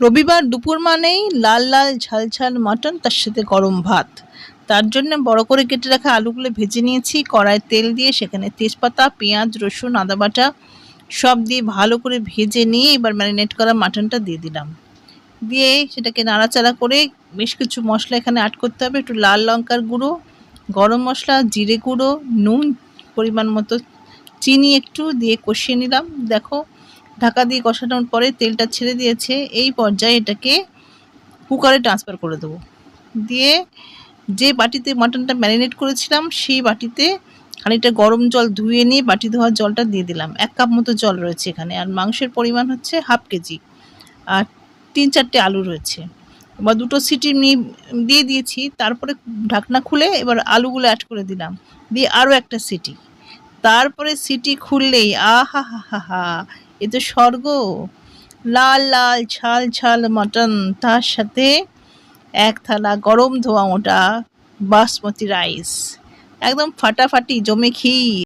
রবিবার দুপুর মানেই লাল লাল ঝাল ঝাল মাটন, তার সাথে গরম ভাত। তার জন্য বড় করে কেটে রাখা আলুগুলো ভেজে নিয়েছি। কড়ায় তেল দিয়ে সেখানে তেজপাতা, পেঁয়াজ, রসুন, আদা বাটা সব দিয়ে ভালো করে ভেজে নিয়ে এবার ম্যারিনেট করা মাটনটা দিয়ে দিলাম। দিয়ে সেটাকে নাড়াচাড়া করে বেশ কিছু মশলা এখানে অ্যাড করতে হবে। একটু লাল লঙ্কার গুঁড়ো, গরম মশলা, জিরে গুঁড়ো, নুন পরিমাণ মতো, চিনি একটু দিয়ে কষিয়ে নিলাম। দেখো ঢাকা দিয়ে কষানোর পরে তেলটা ছেড়ে দিয়েছে। এই পর্যায়ে এটাকে কুকারে ট্রান্সফার করে দেবো। দিয়ে যে বাটিতে মাটনটা ম্যারিনেট করেছিলাম সেই বাটিতে খানিকটা গরম জল ধুয়ে নিয়ে বাটি ধোয়ার জলটা দিয়ে দিলাম। 1 কাপ মতো জল রয়েছে এখানে, আর মাংসের পরিমাণ হচ্ছে হাফ কেজি, আর 3-4টে আলু রয়েছে। এবার 2টো সিটি দিয়ে দিয়েছি। তারপরে ঢাকনা খুলে এবার আলুগুলো অ্যাড করে দিলাম, দিয়ে আরও একটা সিটি। তারপরে সিটি খুললেই আহা হা হা হা, এ তো স্বর্গ! লাল লাল ঝাল ঝাল মাটন, তার সাথে 1 থালা গরম ধোয়া মোটা বাসমতি রাইস, একদম ফাটাফাটি জমে ক্ষীর।